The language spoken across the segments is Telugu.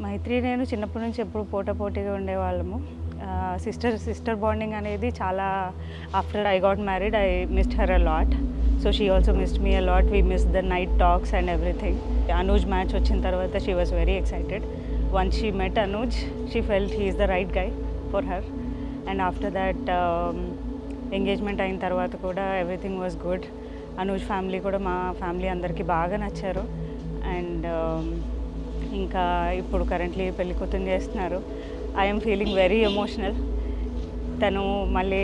మైత్రి నేను చిన్నప్పటి నుంచి ఎప్పుడు పోటాపోటీగా ఉండేవాళ్ళము. సిస్టర్ బాండింగ్ అనేది చాలా. After I got married I missed her a lot. So she also missed me a lot. We miss the night talks and everything. Anuj match వచ్చిన తర్వాత she was very excited. Once she met Anuj she felt he is the right guy for her. And after that engagement అయిన తర్వాత కూడా everything was good. Anuj family కూడా మా ఫ్యామిలీ అందరికీ బాగా నచ్చారు. అండ్ ఇంకా ఇప్పుడు కరెంట్లీ పెళ్లి కూతురు చేస్తున్నారు. I'm feeling very emotional. తను మళ్ళీ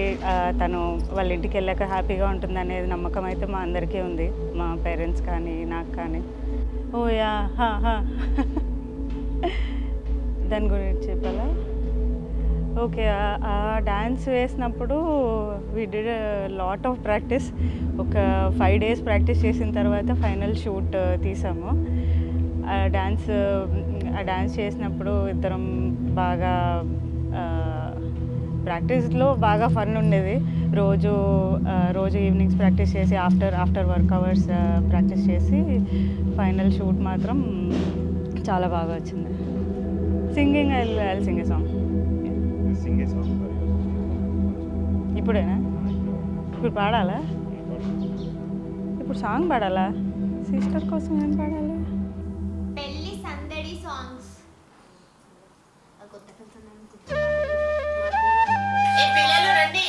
తను వాళ్ళ ఇంటికి వెళ్ళాక హ్యాపీగా ఉంటుంది అనేది నమ్మకం అయితే మా అందరికీ ఉంది, మా పేరెంట్స్ కానీ నాకు కానీ. ఓ యా దాని గురించి చెప్పాలా? ఓకే, ఆ డ్యాన్స్ వేసినప్పుడు we did lot of practice. ఒక 5 days ప్రాక్టీస్ చేసిన తర్వాత ఫైనల్ షూట్ తీసాము. ఆ డ్యాన్స్ చేసినప్పుడు ఇద్దరం బాగా ప్రాక్టీస్లో బాగా ఫన్ ఉండేది. రోజు ఈవినింగ్స్ ప్రాక్టీస్ చేసి ఆఫ్టర్ వర్క్ అవర్స్ ప్రాక్టీస్ చేసి ఫైనల్ షూట్ మాత్రం చాలా బాగా వచ్చింది. Singing I sing a song. ఇప్పుడేనా? ఇప్పుడు పాడాలా? ఇప్పుడు సాంగ్ పాడాలా? సిస్టర్ కోసం ఏం పాడాలి? పెళ్లి సందడి సాంగ్స్. పిల్లలు రండి.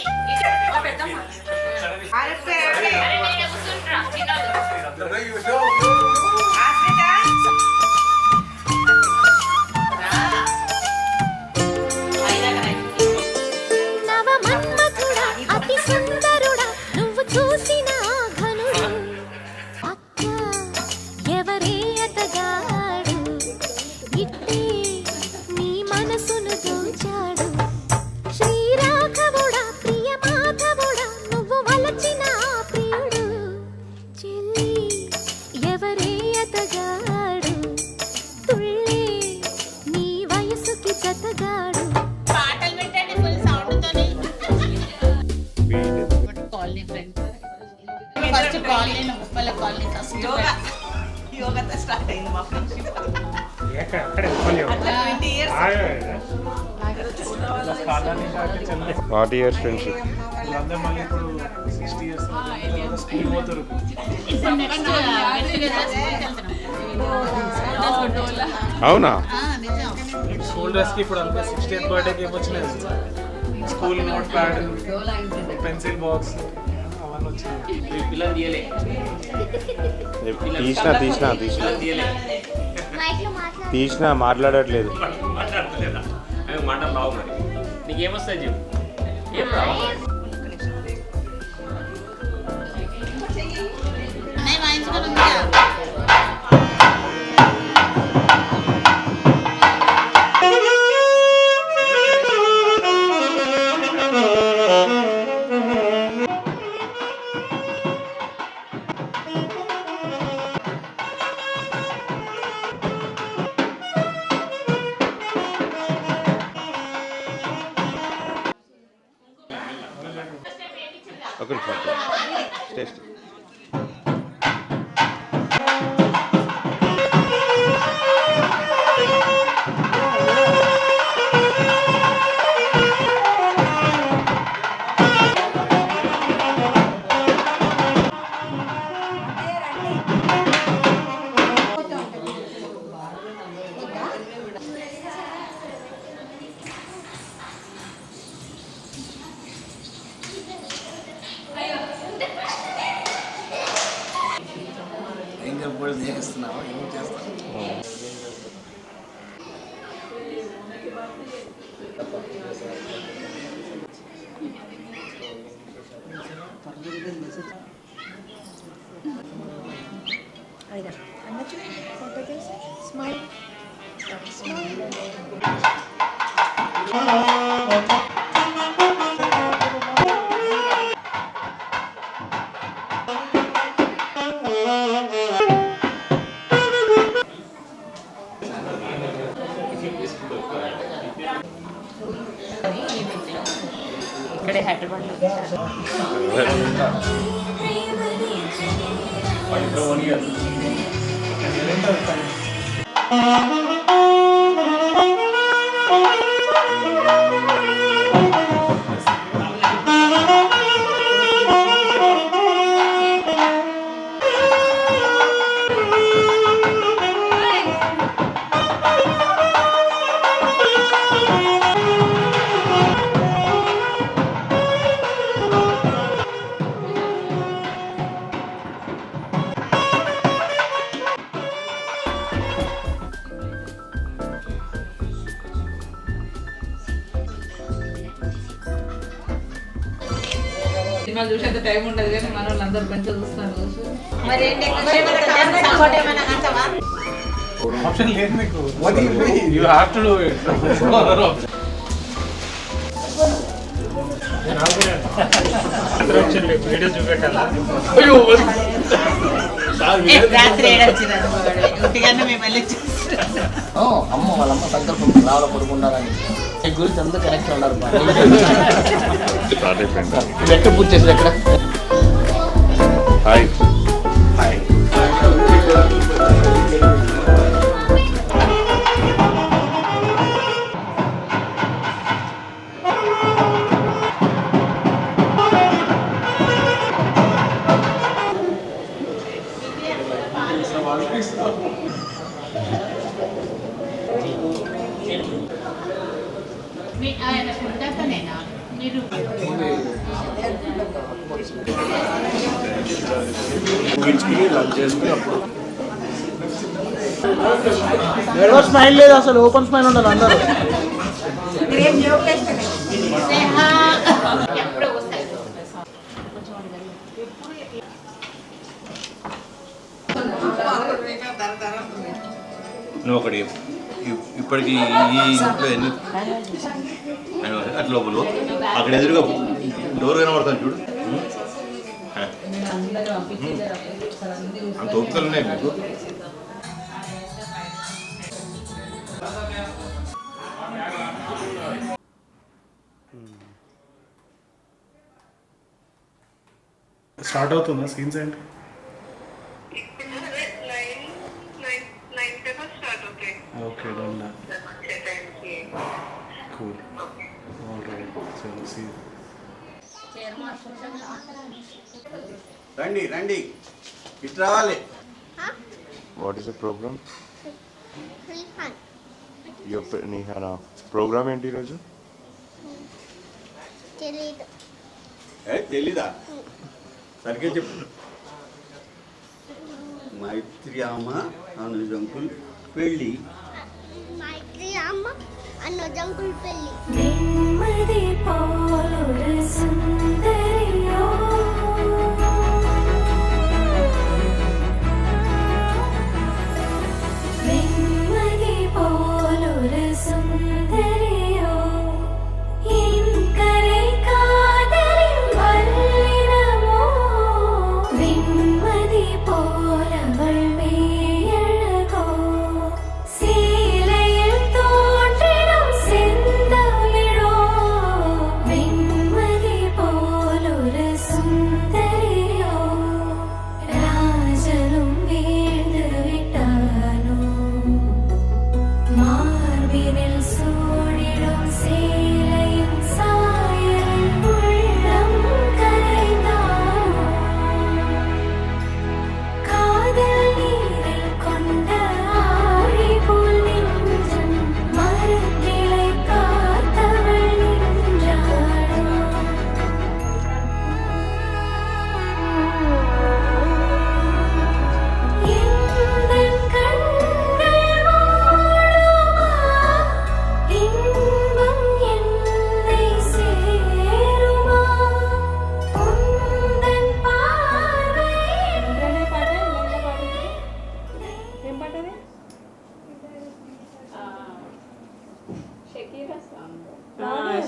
What years friendship? అవునా? స్కూల్ డ్రెస్ కి ఇప్పుడు అంతే 60th బర్త్డేకి ఏమొచ్చినాయి? School notepad, pencil box అవన్నీ వచ్చినాయి. పిల్లలు తీయలే. తీసినా మాట్లాడట్లేదు. మాటలు రావు. మరి నీకేమొస్తాయి చెప్పు. ఏం రావు? Smile. ఇక్కడే హైదరాబాద్లో One year. సినిమాలు చూసేంత టైం ఉండదు కానీ మన వాళ్ళు అందరూ మంచిగా చూస్తున్నారు. మరి ఏంటి సపోర్ట్ ఏమైనా అంటావా? ఆప్షన్ లేదు నీకు. You have to do it. Video చూపెట్టాలా? రాత్రి ఏడొచ్చింది ఇంటికన్నా మేము వెళ్ళి అమ్మ వాళ్ళమ్మ సంకల్పం రావాల పడుకుంటారని ఈ గురించి అందరూ కనెక్షన్ ఉన్నారు. ఎక్కడ పూజ చేసేది ఎక్కడ? హాయ్ ఆయన పుట్టాకనేనా మీరు ఎవరో స్మైల్ లేదు అసలు, ఓపెన్ స్మైల్ ఉండాలి అందరూ. ఎప్పుడో వస్తాయి. నువ్వు ఒకటి ఇప్పటికి ఈ ఇంట్లో ఎన్ని అట్లా లోపల అక్కడ ఎదురుగా డోర్ కనబడతాను చూడు. అంత ఒక్కలు ఉన్నాయి మీకు. స్టార్ట్ అవుతుందా సీన్స్ ఏంటి? Okay done. Cool. All right. చలో సీ. రండి రండి ఇటు రావాలి. What is the program? నీహానా ప్రోగ్రామ్ ఏంటి ఈరోజు? తెలీదా? సరిగ్గా చెప్పు. మైత్రి అమ్మ అనుజంకుల్ పెళ్ళి. మైత్రి అమ్మ అనుజంకుల్ పెళ్ళి. నెమ్మది పోలుర సుందరియో నెమ్మది పోలుర సుందరియో ఇంకரை కాదలి వల్లినమో నెమ్మది పోలవள் மேயழகோ சீலையில் தோன்றிடும் செந்தமிழோ வெண்மதி போலொரு சுந்தரியோ ராஜனும் வீழ்ந்து விட்டானோ மார்பினில் சூழிடும் சேலையும் சாயல் உள்ளம் கரைந்தானோ காதல் நீரில் கொண்ட ஆழி போல் நெஞ்சம் மரக்கிளை காத்தவள் நின்றாளோ எந்தன் கண்கள் மூடுமா இன்பம் என்னை சேருமா உந்தன் பார்வை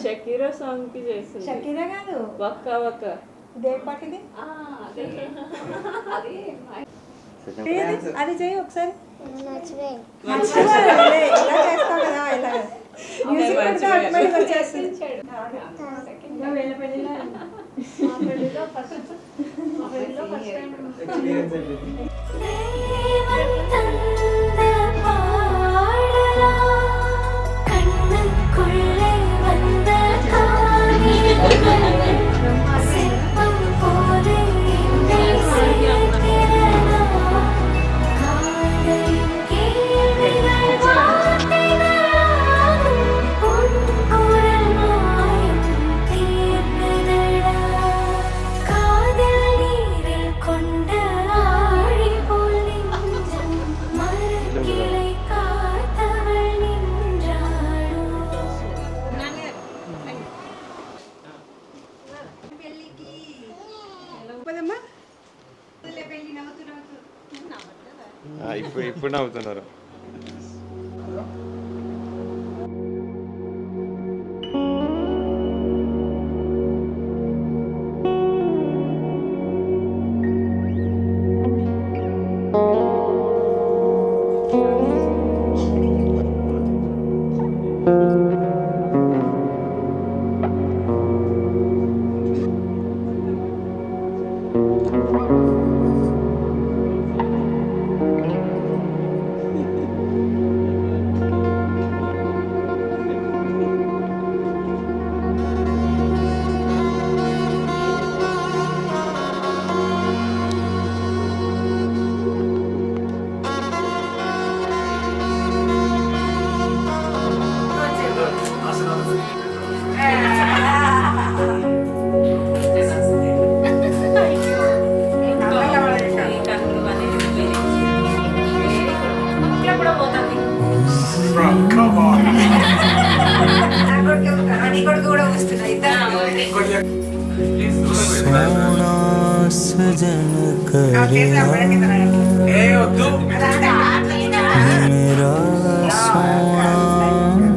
షకీరా సాంగ్ కి చేస్తుంది. షకీరా కాదు, వక్క వక్క దేవ్ పాటిది. అది చేయి ఒకసారి. ఇలా చేస్తావు కదా, ఇలా మ్యూజిక్ పెడితే ఆటోమేటిక్ వచ్చేస్తుంది. ఇంకా వీళ్ళ పెళ్ళిలో தேவன் தந்த பாடலா கண்ணுக்குள்ளே வந்த காவியங்கள் சிற்பம் போல என்னை சேர்க்கிறதா காதலின் கேள்விகள் வார்த்தைகளாகும் உன் குரல் மாயம் தீர்க்குதடா காதல் நீரில் கொண்ட ஆழி போல் நெஞ்சம் ఇప్పుడు నవ్వుతున్నారు. सजन करिया मेरा सोना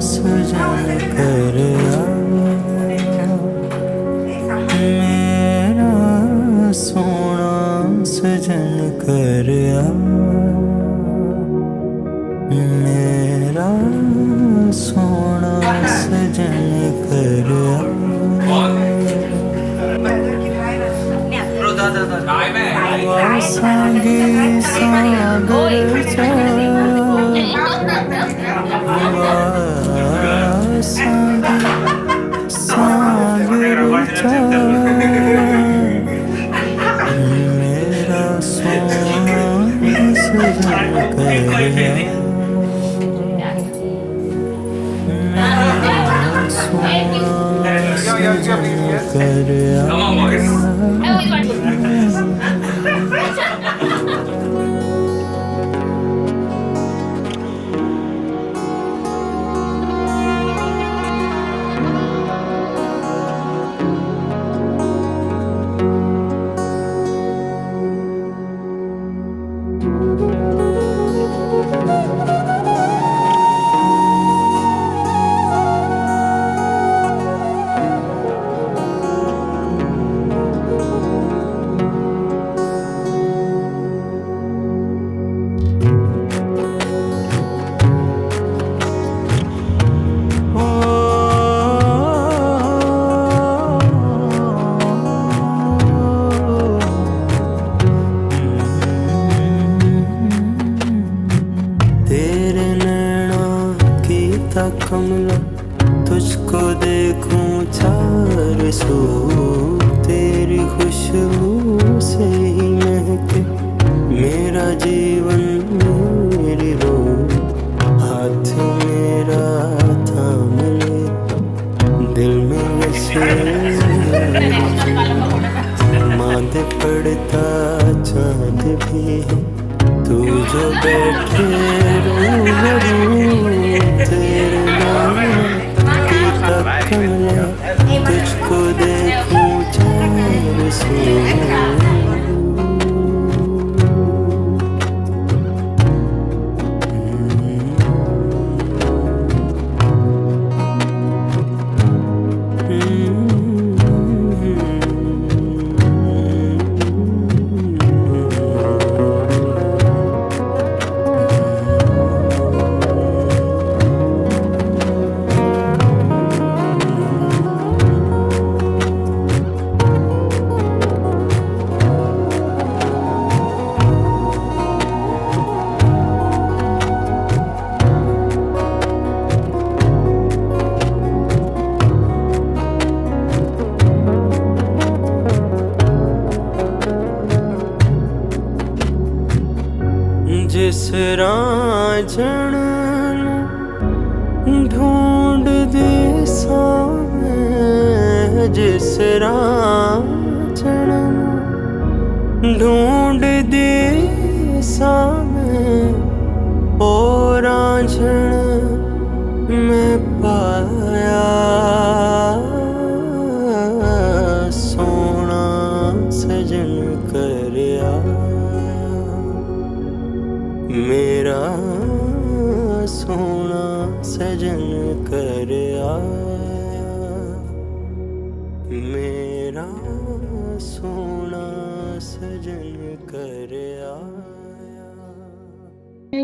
सजन करिया मेरा सोना सजन करिया मेरा सोना सजन करिया वासांगी सागर जा वासांगी सागर जा मेरा सोना सजन करिया मेरा सोना सजन करिया कमला तुझको देखूं चार सौ तेरी खुशबू से ही महके मेरा जीवन मेरी रूह हाथ मेरा थाम ले दिल में बसे मांद पड़ता चांद भी है तू जो बैठे रूबरू तेरे नाम की कमला तुझको देखूं चार सौ जिस रांझण ढूंढ दे सामे जिस रांझण ढूंढ दे सामे ओ रांझण मैं पाया सोना सजन करया मेरा सोना सजन कर आया, मेरा सोना सजन कर आया.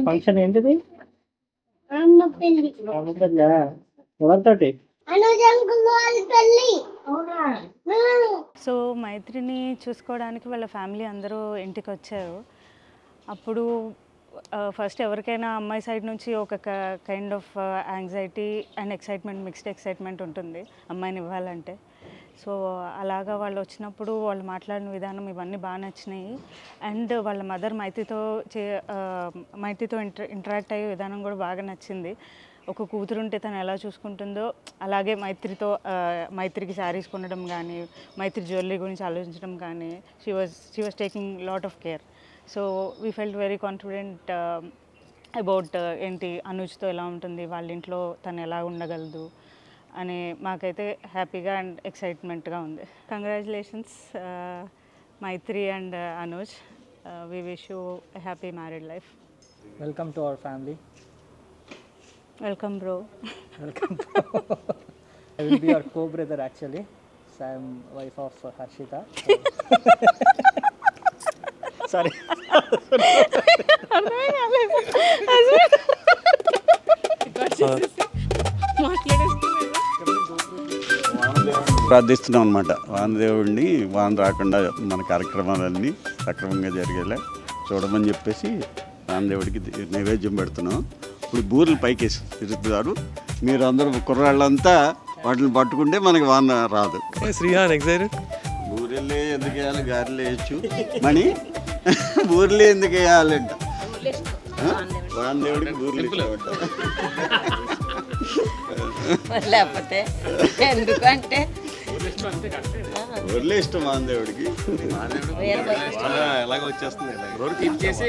ఫంక్షన్ ఏంటిది? అమ్మ పెళ్లి ఎవరితోటి? అనుజంకులు వాళ్ళ పెళ్లి. సో మైత్రిని చూసుకోవడానికి వాళ్ళ ఫ్యామిలీ అందరూ ఇంటికి వచ్చారు. అప్పుడు ఫస్ట్ ఎవరికైనా అమ్మాయి సైడ్ నుంచి ఒక kind of anxiety and excitement, mixed excitement ఉంటుంది అమ్మాయిని ఇవ్వాలంటే. సో అలాగా వాళ్ళు వచ్చినప్పుడు వాళ్ళు మాట్లాడిన విధానం ఇవన్నీ బాగా నచ్చినాయి. అండ్ వాళ్ళ మదర్ మైత్రితో ఇంటరాక్ట్ అయ్యే విధానం కూడా బాగా నచ్చింది. ఒక కూతురు ఉంటే తను ఎలా చూసుకుంటుందో అలాగే మైత్రికి శారీస్ కొనడం కానీ, మైత్రి జ్యువెలరీ గురించి ఆలోచించడం కానీ, she was taking lot of care. So we felt very confident about ఏంటి అనుజ్తో ఎలా ఉంటుంది, వాళ్ళ ఇంట్లో తను ఎలా ఉండగలదు అని మాకైతే హ్యాపీగా అండ్ ఎక్సైట్మెంట్గా ఉంది. Congratulations Maitri and Anuj. We wish you a happy married life. Welcome to our family. Welcome bro. Welcome. I will be your co-brother actually. So I am wife of Harshita. Sorry. ప్రార్థిస్తున్నాం అనమాట. వానదేవుడిని వాన రాకుండా మన కార్యక్రమాలన్నీ సక్రమంగా జరిగేలా చూడమని చెప్పేసి వానదేవుడికి నైవేద్యం పెడుతున్నాం. ఇప్పుడు బూరెలు పైకేసి తిరుగుతారు. మీరు అందరూ కుర్రాళ్ళంతా వాటిని పట్టుకుంటే మనకి వాన రాదు. శ్రీహాన్ ఎక్సైటెడ్. బూరెలే ఎందుకు వేయాలి, గారెలు వేయచ్చు మణి. బూరెలే ఎందుకు వేయాలంట, వానదేవుడికి బూరెలు ఇష్టమంట. లేకపోతే ఎందుకంటే బూరెలే ఇష్టం వానదేవుడికి. ఎలాగ వచ్చేస్తుంది, నోరు తీపి చేసి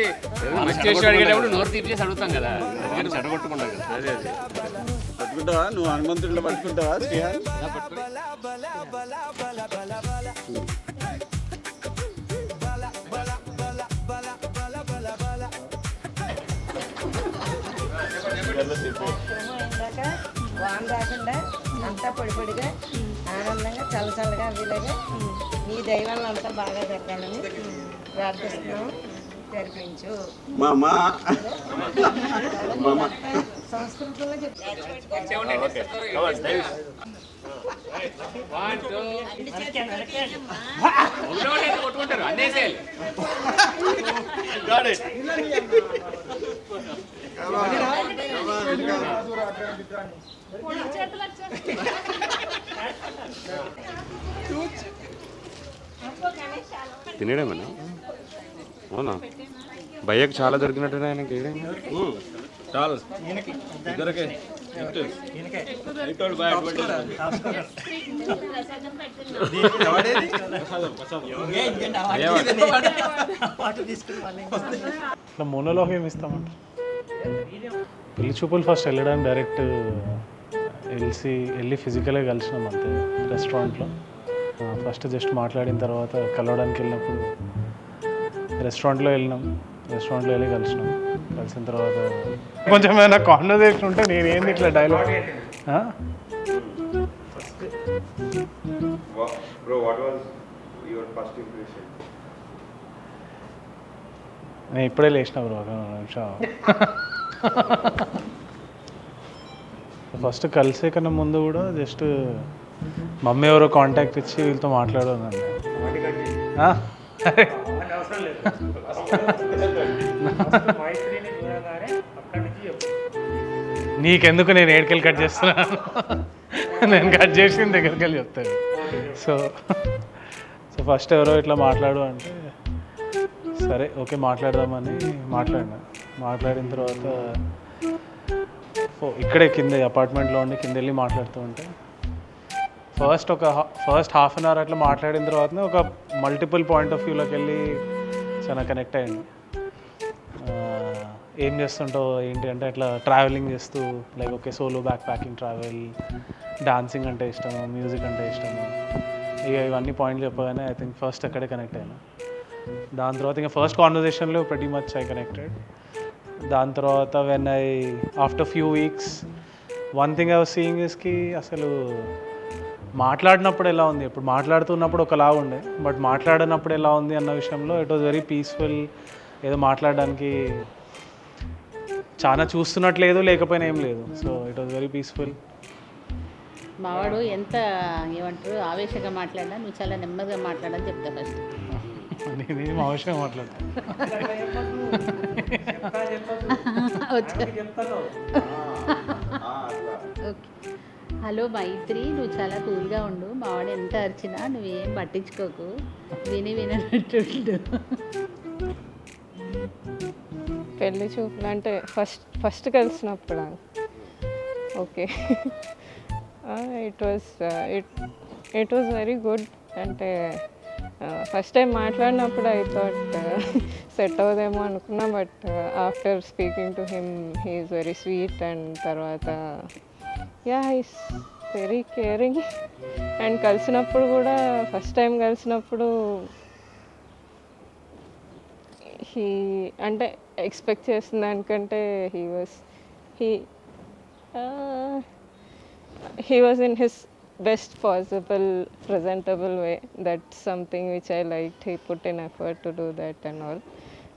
అడిగేటప్పుడు నోరు తీపి చేసి అడుగుతాం కదా, చెడగొట్టుకున్నాం కదా. అదే అదే పట్టుకుంటావా నువ్వు? హనుమంతుడిలో పట్టుకుంటావా శ్రీహాన్? వాన రాకుండా అంతా పొడి పొడిగా ఆనందంగా చల్లచల్లగా వీలుగా మీ దైవాలను అంతా బాగా జరగాలని ప్రార్థిస్తున్నాం. జరిపించు మామా సంస్కృతంలో కొట్టుకుంటారు అన్నీ. తినేడమేనా? అవునా? భయ్యకు చాలా దొరికినట్టు ఆయనకి. చాలు ఇద్దరికే ఇట్లా మోనోలోకి ఏమి ఇస్తామంట. పెళ్లి చూపులు ఫస్ట్ వెళ్ళడానికి డైరెక్ట్ వెళ్ళి ఫిజికల్గా కలిసినాం అంతే రెస్టారెంట్లో. ఫస్ట్ జస్ట్ మాట్లాడిన తర్వాత కలవడానికి వెళ్ళినప్పుడు రెస్టారెంట్లో వెళ్ళి కలిసినాం. కలిసిన తర్వాత కొంచెం ఏమైనా కాన్వర్సేషన్ ఉంటే నేనేంది ఇట్లా డైలాగ్ నేను ఇప్పుడే లేచిన బ్రో, ఒక నిమిషం. ఫస్ట్ కలిసే కన్నా ముందు కూడా జస్ట్ మమ్మీ ఎవరో కాంటాక్ట్ ఇచ్చి వీళ్ళతో మాట్లాడదండి. నీకెందుకు, నేను ఏడుకెళ్ళి కట్ చేస్తున్నాను, నేను కట్ చేసి దగ్గరికి వెళ్ళి చెప్తాను. సో ఫస్ట్ ఎవరో ఇట్లా మాట్లాడు అంటే సరే ఓకే మాట్లాడదామని మాట్లాడిన తర్వాత ఇక్కడే కింద అపార్ట్మెంట్లో ఉండి కింద వెళ్ళి మాట్లాడుతూ ఉంటే ఫస్ట్ హాఫ్ అన్ అవర్ అట్లా మాట్లాడిన తర్వాత ఒక మల్టిపుల్ పాయింట్ ఆఫ్ వ్యూలోకి వెళ్ళి చాలా కనెక్ట్ అయ్యింది. ఏం చేస్తుంటావు ఏంటి అంటే అట్లా ట్రావెలింగ్ చేస్తూ like okay solo back packing travel, dancing అంటే ఇష్టము, మ్యూజిక్ అంటే ఇష్టము, ఇవన్నీ పాయింట్లు చెప్పగానే ఐ థింక్ ఫస్ట్ అక్కడే కనెక్ట్ అయ్యాను. దాని తర్వాత ఇంకా ఫస్ట్ కాన్వర్జేషన్లో ప్రతి మచ్ ఐ కనెక్టెడ్. దాని తర్వాత when I after few weeks one thing I was seeing ఇస్కి అసలు మాట్లాడినప్పుడు ఎలా ఉంది, ఇప్పుడు మాట్లాడుతున్నప్పుడు ఒకలా ఉండే, బట్ మాట్లాడినప్పుడు ఎలా ఉంది అన్న విషయంలో ఇట్ వాజ్ వెరీ పీస్ఫుల్. ఏదో మాట్లాడడానికి చాలా చూస్తున్నట్లేదు, లేకపోయినా ఏం లేదు. So it was very peaceful. మావాడు ఎంత ఏమంటారు ఆవేశంగా మాట్లాడినా నువ్వు చాలా నెమ్మదిగా మాట్లాడని చెప్తా ఫస్ట్. నేను అవసరం మాట్లాడతాను. ఓకే, హలో మైత్రి, నువ్వు చాలా కూల్గా ఉండు. మావాడు ఎంత అరిచినా నువ్వేం పట్టించుకోకు, వినట్టుండు. పెళ్లి చూపులు అంటే ఫస్ట్ కలిసినప్పుడు okay, it was very good. అంటే ఫస్ట్ టైం మాట్లాడినప్పుడు ఐ థాట్ సెట్ అవ్వదేమో అనుకున్నా, but after speaking to him he is very sweet. And తర్వాత హీస్ వెరీ కేరింగ్. అండ్ కలిసినప్పుడు కూడా ఫస్ట్ టైం కలిసినప్పుడు అంటే ఎక్స్పెక్ట్ చేసిన దానికంటే he was in his best possible presentable way. That's something which I liked. He put in effort to do that and all.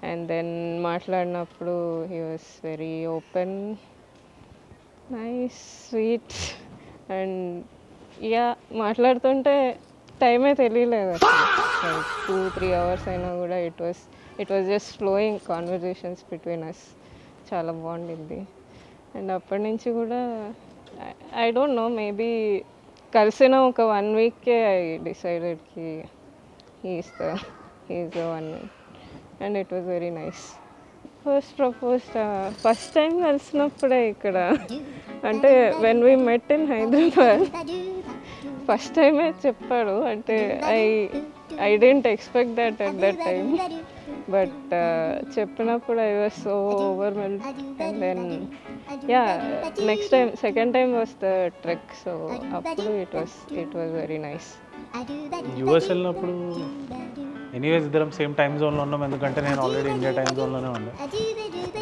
And then మాట్లాడినప్పుడు he was very open, nice, sweet. And మాట్లాడుతుంటే టైమే తెలియలేదు అసలు. 2-3 hours అయినా కూడా it was just flowing conversations between us. చాలా బాగుండింది. అండ్ అప్పటి నుంచి కూడా ఐ డోంట్ నో, మేబీ కలిసిన ఒక 1 weekకే ఐ డిసైడెడ్ కి he's the one. And it was very nice. First time కలిసినప్పుడే ఇక్కడ, అంటే when we met in Hyderabad first టైమే చెప్పాడు. అంటే I don't expect that at that time, but చెప్పినప్పుడు I was so overwhelmed. And then next time second time was the trek. So అప్పుడు it was very nice. US వెళ్ళినప్పుడు ఎనీవేస్ ఇద్దరం సేమ్ టైం జోన్లో ఉన్నాం, ఎందుకంటే నేను ఆల్రెడీ ఇండియా టైం జోన్లోనే ఉండే,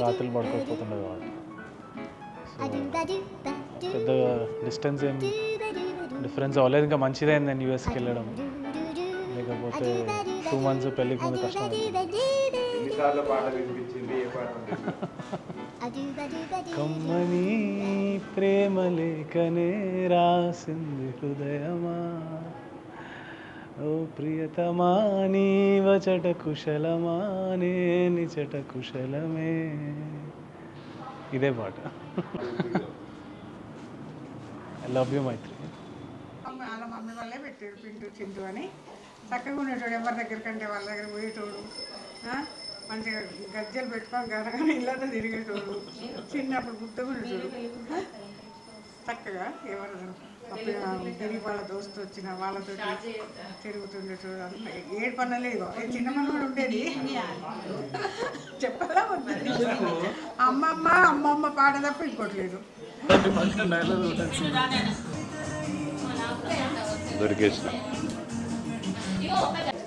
రాత్రులు పడుకోకపోతుండేది వాడు. సో పెద్ద డిస్టెన్స్ ఏం డిఫరెన్స్ అవ్వలేదు. ఇంకా మంచిదైంది నేను యూఎస్కి వెళ్ళడం, లేకపోతే 2 months పెళ్ళికి ముందు కష్టం. కమ్మని ప్రేమ లేఖనే రాసింది హృదయమా, ఓ ప్రియతమా నీవచట కుశలమా నే నిచట కుశలమే. ఇదే పాట. ఐ లవ్ యూ మైత్రి. వాళ్ళ మమ్మీ వాళ్ళే పెట్టాడు పింటూ చింటూ అని. చక్కగా ఉండేటోడు, ఎవరి దగ్గరికంటే వాళ్ళ దగ్గర పోయేటోడు, మంచిగా గజ్జలు పెట్టుకొని గనగన ఇళ్ళతో తిరిగేటోడు. చిన్నప్పుడు గుర్తుగా ఉండేటోడు చక్కగా. ఎవరు తిరిగి వాళ్ళ దోస్తు వచ్చిన వాళ్ళతో తిరుగుతుండేటోడు. ఏడు పనులేదు. చిన్న మన కూడా ఉండేది. చెప్పాలా అమ్మమ్మ పాట తప్ప ఇంకోట్లేదు.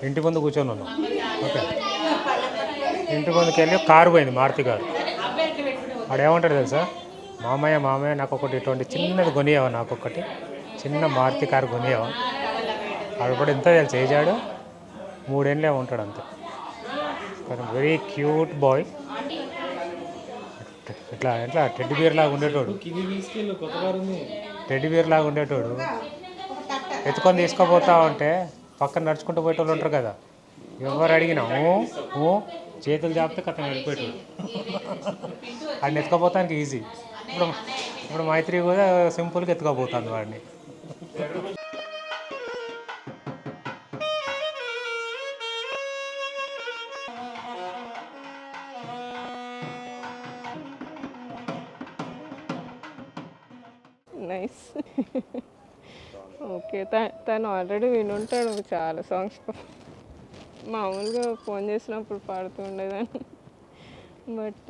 ఇంటి ముందు కూర్చొని ఉన్నాం. ఓకే, ఇంటి ముందుకు వెళ్ళి కారు పోయింది, మారుతి కారు. వాడేమంటాడు తెలుసా, మామయ్య నాకు ఒకటి ఇటువంటి చిన్నది కొనియావా, నాకు ఒకటి చిన్న మారుతి కారు కొనియావా. వాడు కూడా ఎంత తెలుసు ఏజాడు, 3 ఏళ్ళే ఉంటాడు అంతే. Very cute boy. ఇట్లా టెడ్డీ బియర్ లాగా ఉండేటోడు, ఎత్తుకొని తీసుకుపోతా ఉంటే పక్కన నడుచుకుంటూ పోయేటోళ్ళు ఉంటారు కదా, ఎవరు అడిగినా చేతులు చాపితే కథ వెళ్ళిపోయేటోడు. వాడిని ఎత్తుకపోతానికి ఈజీ. ఇప్పుడు మైత్రి కూడా సింపుల్గా ఎత్తుకోపోతుంది వాడిని. నైస్. ఓకే, తను ఆల్రెడీ వినుంటాడు చాలా సాంగ్స్. మామూలుగా ఫోన్ చేసినప్పుడు పాడుతూ ఉండేదాన్ని. But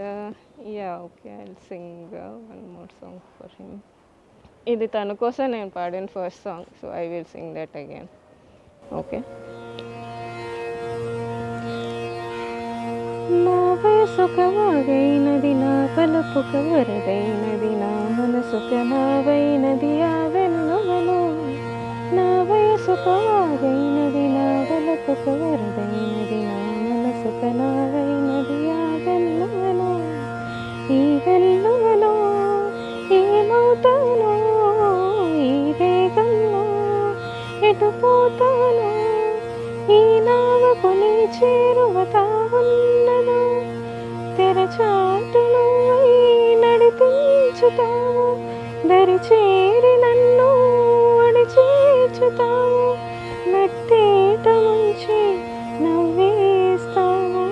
okay, I will sing 1 more song for him. ఇది తన కోసం నేను పాడిన first song, so I will sing that again. Okay. నా వయసొక వాగైనది, నా పలుపుక వరదైనది, నా మనసుక నావైనది ఆ వెన్నువలో. నా వయసొక వాగైనది, నా పలుపుక వరదైనది, నా మనసుక నావైనది ఆ వెన్నువలో. ఈ వెన్నువలో ఏమవుతానో, ఈ వేగంలో ఎటు పోతానో, ఈ నావకు నీ చేరువతా ఉన్నదో. తెరచాటును నడిపించుతావు, దరి చేరి నన్ను అడి చేర్చుతావు. నట్టేట ముంచి నవ్వేస్తావు,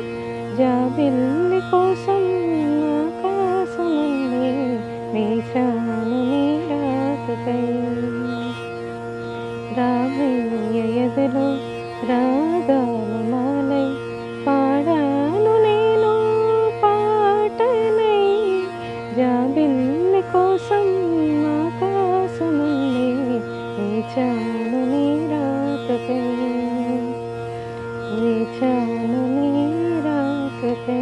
జాబిల్లి కోసం ఆకాశముందే వేచాను నీ రాకకై. రామయ్య ఎదులో రాగాల మాలై పాడాను నేను పాటనై. జాబిల్లి కోసం ఆకాశముందే వేచాను నీ రాకకై, వేచాను నీ రాకకై.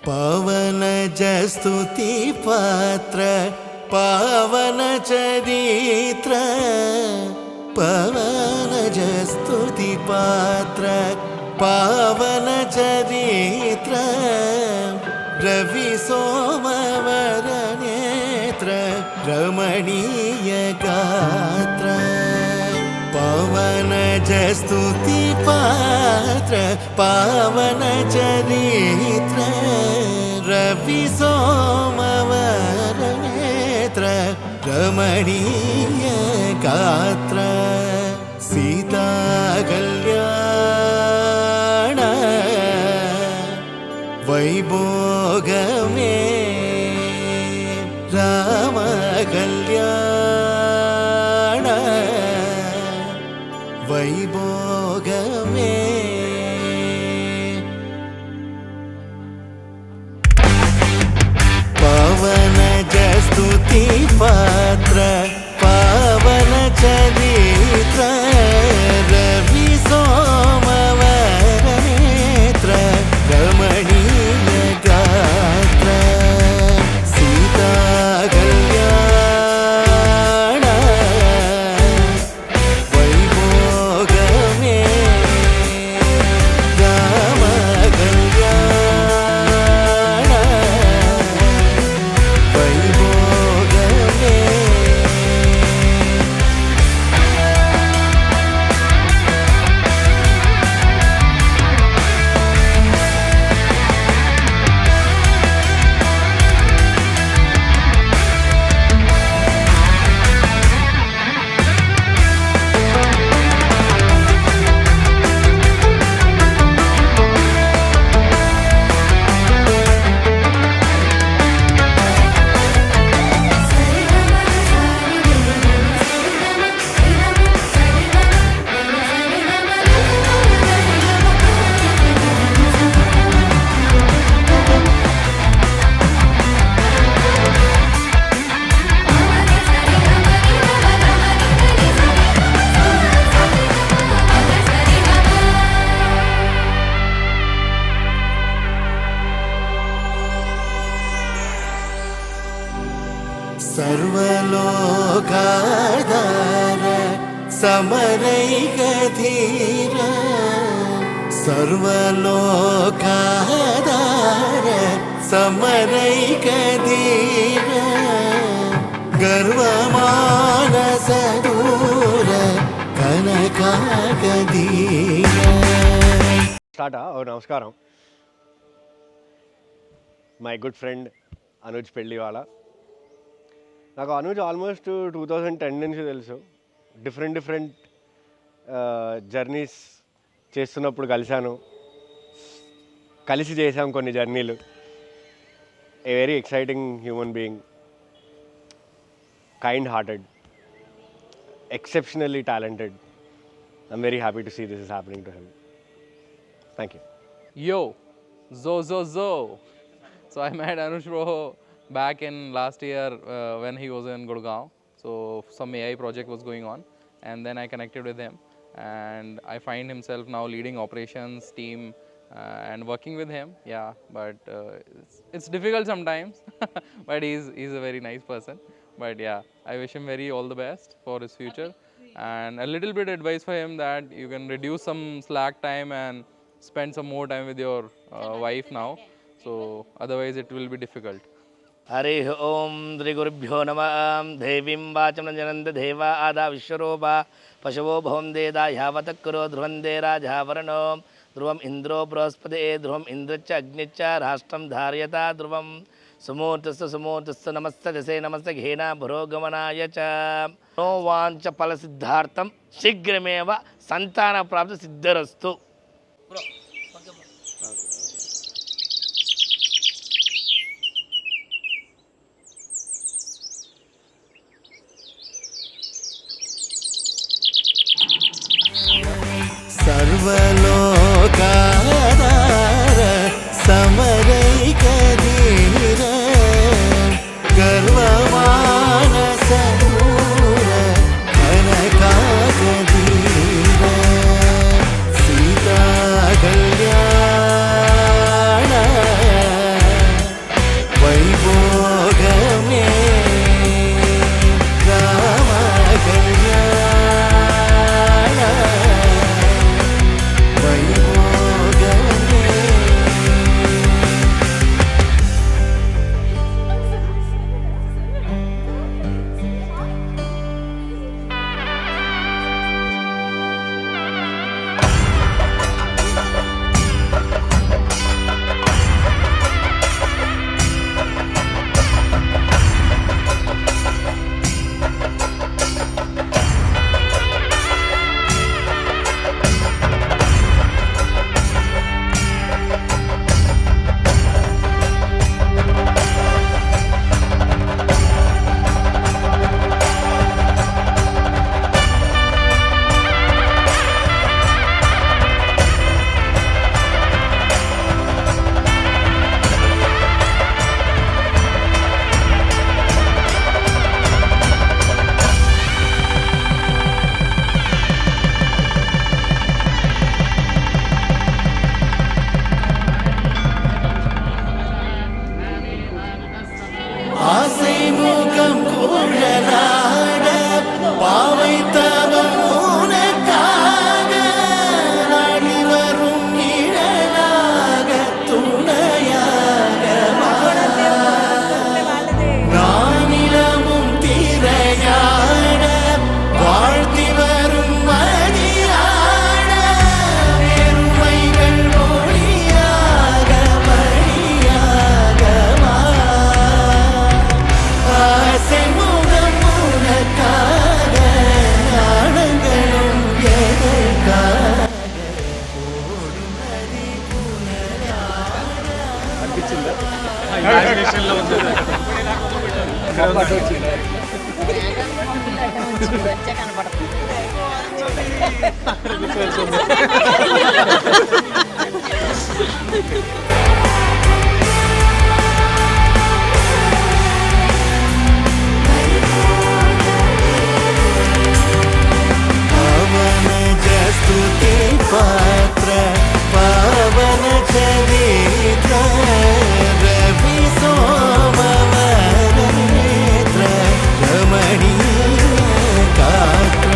పవన జస్తుతి పాత్ర పావన చరిత్ర, పవన జస్తుతి పాత్ర పావన చరిత్ర. రవి సోమవర నేత్ర రమణీయ గాత్ర. పవన జస్తుతి పాత్ర పావన చరిత్ర, రవి సోమవర నేత్ర రమణీయ గాత్ర. సీతా కళ్యాణ వైభోగమే, రామ కళ్యాణ వైభోగమే. పవన జస్తుతి పాత్ర పావన చరిత్ర, రవి సోమవర నేత్ర రమణీయ గాత్ర. సీతా కళ్యాణ వైభోగమే, రామ కళ్యాణ వైభోగమే. सर्वलोकाधार समरैकधीर, सर्वलोकाधार समरैक धीर गर्वमानस दूर कनकाकदीर. స్టార్టా నమస్కారం. మై గుడ్ ఫ్రెండ్ అనుజ్ పెళ్ళివాళ్ళ. నాకు అనుజ్ ఆల్మోస్ట్ 2010 నుంచి తెలుసు. డిఫరెంట్ జర్నీస్ చేస్తున్నప్పుడు కలిసి చేసాం కొన్ని జర్నీలు. A very exciting human being, kind hearted, exceptionally talented. I'm very happy to see this is happening to him. Thank you. Yo, Zo. So I met Anuj bro back in last year when he was in Gurgaon. So some AI project was going on, and then I connected with him, and I find himself now leading operations team and working with him. Yeah, but it's difficult sometimes, but he's a very nice person. But yeah, I wish him all the best for his future, and a little bit advice for him that you can reduce some slack time and spend some more time with your wife now. So otherwise it will be difficult. Hari Om Shri गुरुभ्यो नमः. देवीं वाचं जनन्द देवा आदा विश्वरूपा पशवो भवन्देदा यावत् करो ध्रुवन्दे राजावरणो ध्रुवम् इन्द्रो बृहस्पति ध्रुवम् इन्द्रच्च अग्निच्च राष्ट्रं धारयता ध्रुवम् सुमूर्तस्थ नमस्तदसे नमस्त घेना पुरोगमनाय च. नो वाञ्छ फलसिद्धार्थं शीघ्रमेव सन्तानप्राप्ति सिद्धिरस्तु. सर्वलोकाधार समरैक धीर गर्वमानस दूर कनकाकदीर. सीता कल्याण वैभोगमे राम कल्याण वैभोगमे. ஆசை முகம் குழலாட பாவை தவம் உனக்காக நாடி வரும் நிழலாக துணையாக நானிலமும் திரையாட வாழ்த்தி வரும் மதியாட பெருமைகள் மொழியாக மணியாக ஆசை முகம் உனக்காக ஆனங்களும் எதற்காக ஓடும் நதி అనిపించిందా? ఇమాజినేషన్లో ఉంది. पावन जस्तुति पात्र पावन चरित्र रवि सोमवर नेत्र रमणीय गात्र.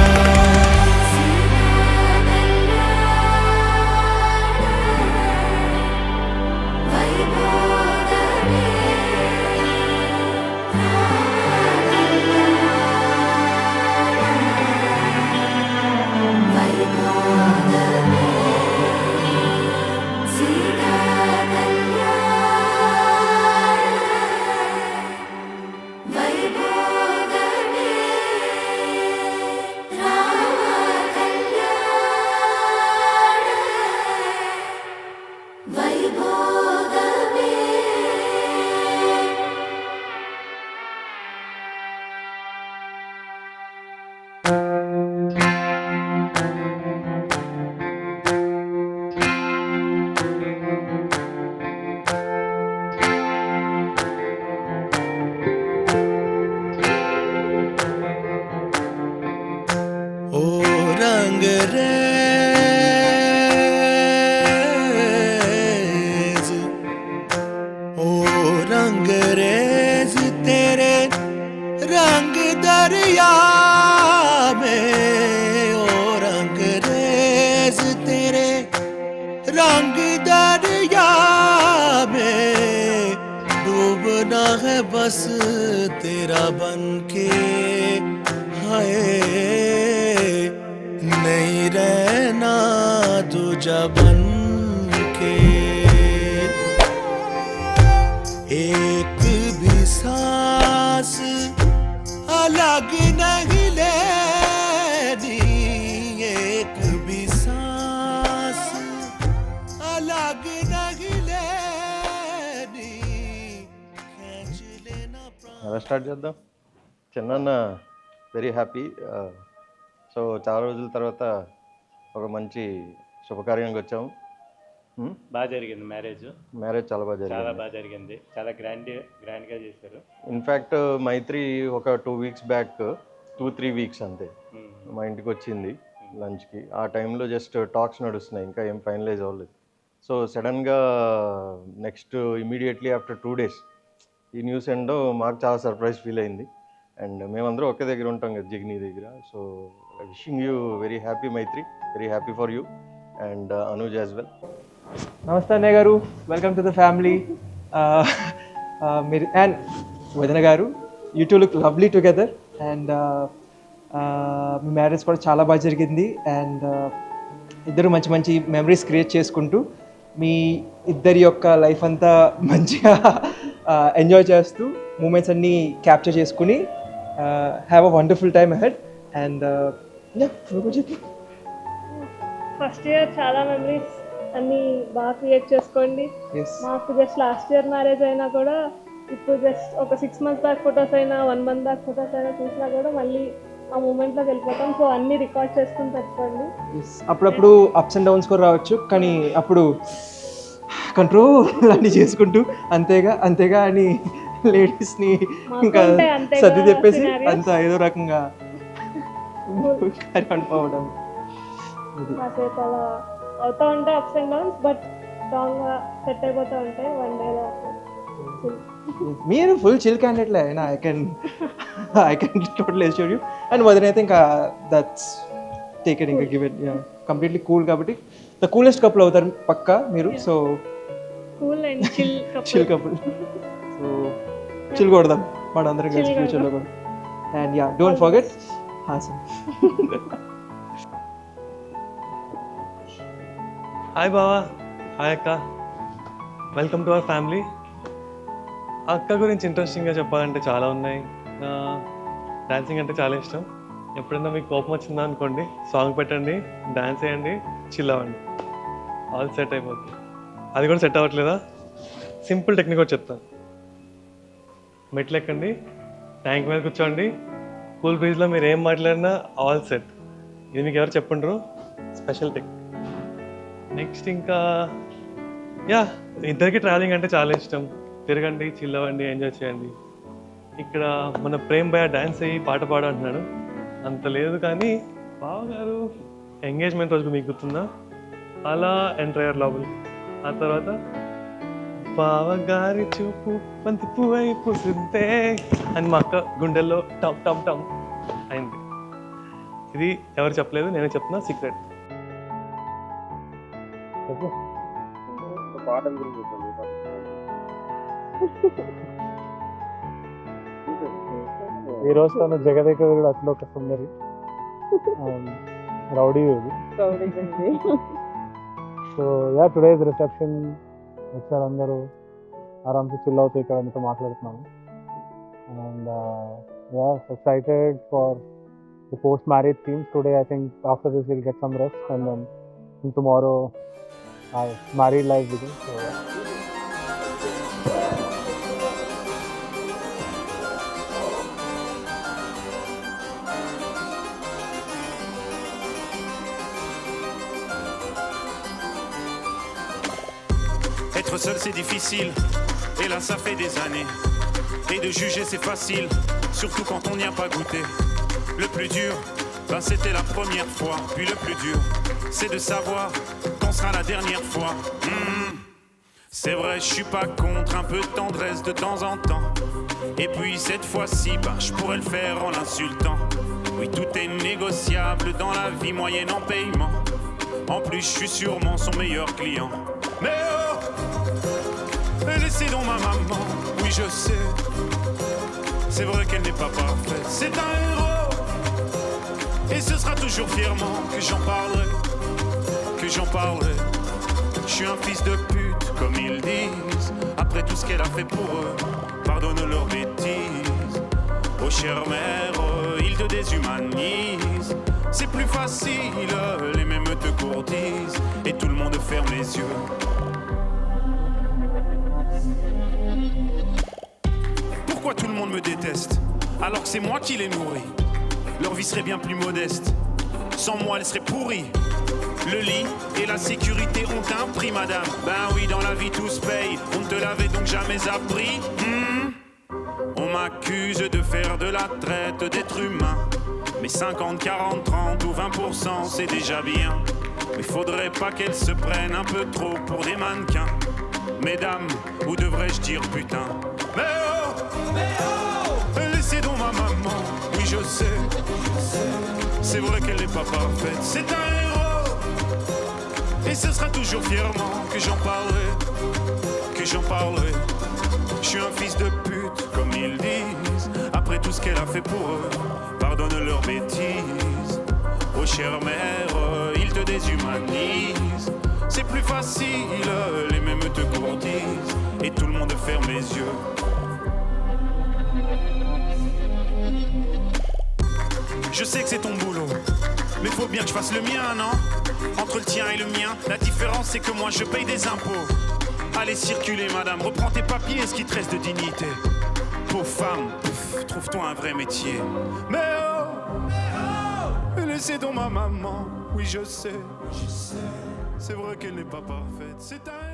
रंगरेज ओ रंगरेज तेरे रंग दरिया में ओ रंगरेज तेरे रंग दरिया में डूबना है बस तेरा बन के हाय नहीं रहना दूजा बन के एक भी सांस अलग नहीं लेनी एक भी सांस अलग नहीं लेनी खींच लेना ఎలా స్టార్ట్ చేద్దాం? చిన్న వెరీ హ్యాపీ. సో చాలా రోజుల తర్వాత ఒక మంచి శుభకార్యానికి వచ్చాము. బాగా జరిగింది మ్యారేజ్. మ్యారేజ్ చాలా బాగా చాలా జరిగింది. బాగా జరిగింది. చాలా గ్రాండ్గా చేశారు. ఇన్ఫ్యాక్ట్ మైత్రి ఒక 2 weeks బ్యాక్ 2-3 weeks అంతే మా ఇంటికి వచ్చింది లంచ్కి. ఆ టైంలో జస్ట్ టాక్స్ నడుస్తున్నాయి, ఇంకా ఏం ఫైనలైజ్ అవ్వలేదు. సో సడన్గా నెక్స్ట్ ఇమీడియట్లీ ఆఫ్టర్ 2 days ఈ న్యూస్ ఏంటో మాకు చాలా సర్ప్రైజ్ ఫీల్ అయింది. అండ్ మేమందరం ఒకే దగ్గర ఉంటాం కదా, జిగ్నీ దగ్గర. So wishing you very happy Maitri, very happy for you and Anuj as well. నమస్తే అన్నయ్య గారు, వెల్కమ్ టు ద ఫ్యామిలీ. మీరు అండ్ వదిన గారు, you two look lovely together. And మీ మ్యారేజ్ కూడా చాలా బాగా జరిగింది. అండ్ ఇద్దరు మంచి మంచి మెమరీస్ క్రియేట్ చేసుకుంటూ మీ ఇద్దరి యొక్క లైఫ్ అంతా మంచిగా ఎంజాయ్ చేస్తూ మూమెంట్స్ అన్నీ క్యాప్చర్ చేసుకుని have a wonderful time ahead. And first year చాలా మెమరీస్ అన్నీ బాగా క్రియేట్ చేసుకోండి. మాకు జస్ట్ లాస్ట్ ఇయర్ మ్యారేజ్ అయినా కూడా ఇప్పుడు జస్ట్ ఒక 6 months బ్యాక్ ఫొటోస్ అయినా 1 month బ్యాక్ ఫొటోస్ అయినా చూసినా కూడా మళ్ళీ ఆ మూమెంట్లోకి వెళ్ళిపోతాం. సో అన్నీ రికార్డ్ చేసుకుని పెట్టుకోండి. అప్పుడప్పుడు అప్స్ అండ్ డౌన్స్ కూడా రావచ్చు, కానీ అప్పుడు కంట్రోల్ లాంటివి చేసుకుంటూ అంతేగా అని లేడీస్ని ఇంకా సర్ది చెప్పేసి అంతా ఏదో రకంగా అనుకోవడం. కాసేపు అలా అవుతూ ఉంటాయి అప్స్ అండ్ డౌన్స్, బట్ స్ట్రాంగ్గా సెట్ అయిపోతూ ఉంటాయి. 1 day మీరు ఫుల్ చిల్ క్యాండిడేట్లే అయినా I can total assure you. And వదినైతే ఇంకా దట్స్ టేక్ ఇట్, ఇంకా గివ్ ఇట్ కంప్లీట్లీ కూల్. కాబట్టి ద కూలెస్ట్ కపుల్ అవుతారు పక్కా మీరు. So cool and chill couple. So chill కొడదాం మనందరం కలిసి ఫ్యూచర్లో కూడా. And yeah, don't forget Hasan. Hi బావా, హాయ్ అక్క, వెల్కమ్ టు అవర్ ఫ్యామిలీ. అక్క గురించి ఇంట్రెస్టింగ్గా చెప్పాలంటే చాలా ఉన్నాయి. డాన్సింగ్ అంటే చాలా ఇష్టం. ఎప్పుడైనా మీకు కోపం వచ్చిందా అనుకోండి, సాంగ్ పెట్టండి, డాన్స్ వేయండి, చిల్ అవ్వండి, ఆల్ సెట్ అయిపోతుంది. అది కూడా సెట్ అవ్వట్లేదా? సింపుల్ టెక్నిక్ కూడా చెప్తాను. మెట్లు ఎక్కండి, ట్యాంక్ మీద కూర్చోండి, కూల్ బ్రీజ్లో మీరు ఏం మాట్లాడినా ఆల్ సెట్. ఇది మీకు ఎవరు చెప్పుండ్రు, స్పెషల్ టెక్నిక్. నెక్స్ట్ ఇంకా యా, ఇద్దరికి ట్రావెలింగ్ అంటే చాలా ఇష్టం. తిరగండి, చిల్ అవ్వండి, ఎంజాయ్ చేయండి. ఇక్కడ మన ప్రేమ్ భయ్య డ్యాన్స్ అయ్యి పాట పాడంటున్నాడు, అంత లేదు కానీ బావగారు ఎంగేజ్మెంట్ రోజుకు మీకు గుర్తుందా, అలా ఎంటర్ అయ్యారు లోపలికి. ఆ తర్వాత బావగారి చూపు బంతి పువ్వై పూసిందే అని మా అక్క గుండెల్లో టమ్ టమ్ టమ్ అయింది. ఇది ఎవరు చెప్పలేదు, నేనే చెప్తున్నా, సీక్రెట్. ఈ రోజు తను జగదేక కూడా అట్లా ఒక సుందరి rowdy. So yeah, today is reception. వచ్చారు అందరూ, ఆరామ్సే చిల్ అవుతాయి ఇక్కడ మీతో మాట్లాడుతున్నాము. And yeah, excited for the post marriage scenes today. I think after this will get some rest and then tomorrow our married life begins. So être seul c'est difficile, et là ça fait des années, et de juger c'est facile, surtout quand on n'y a pas goûté. Le plus dur Ben c'était la première fois, puis le plus dur, c'est de savoir quand sera la dernière fois. C'est vrai, je suis pas contre un peu de tendresse de temps en temps. Et puis cette fois-ci, ben, je pourrais le faire en l'insultant. Oui, tout est négociable dans la vie moyenne en paiement. En plus, je suis sûrement son meilleur client. Mais oh, laissez donc ma maman, oui je sais. C'est vrai qu'elle n'est pas parfaite, c'est un héros. Et ce sera toujours fièrement que j'en parlerai, que j'en parlerai. Je suis un fils de pute, comme ils disent. Après tout ce qu'elle a fait pour eux, pardonne leurs bêtises. Oh chère mère, ils te déshumanisent. C'est plus facile, les mêmes te courtisent. Et tout le monde ferme les yeux. Pourquoi tout le monde me déteste, alors que c'est moi qui les nourris? Leur vie serait bien plus modeste, sans moi elle serait pourrie. Le lit et la sécurité ont un prix, madame. Ben oui, dans la vie tout se paye, on ne te l'avait donc jamais appris. On m'accuse de faire de la traite d'êtres humains. Mais 50, 40, 30 ou 20% c'est déjà bien. Mais faudrait pas qu'elles se prennent un peu trop pour des mannequins. Mesdames, ou devrais-je dire putain? Mais oh, laissez donc ma maman, oui je sais. C'est vrai qu'elle n'est pas parfaite, c'est un héros. Et ce sera toujours fièrement que j'en parlerai, que j'en parlerai. Je suis un fils de pute, comme ils disent. Après tout ce qu'elle a fait pour eux, pardonne leurs bêtises. Oh chère mère, ils te déshumanisent. C'est plus facile, les mêmes te courtisent. Et tout le monde ferme les yeux. Je sais que c'est ton boulot, mais faut bien que je fasse le mien, non? Entre le tien et le mien, la différence c'est que moi je paye des impôts. Allez circuler madame, reprends tes papiers, ce qui te reste de dignité. Pauvre femme, trouve-toi un vrai métier. Mais oh, laissez donc ma maman, oui je sais. C'est vrai qu'elle n'est pas parfaite, c'est un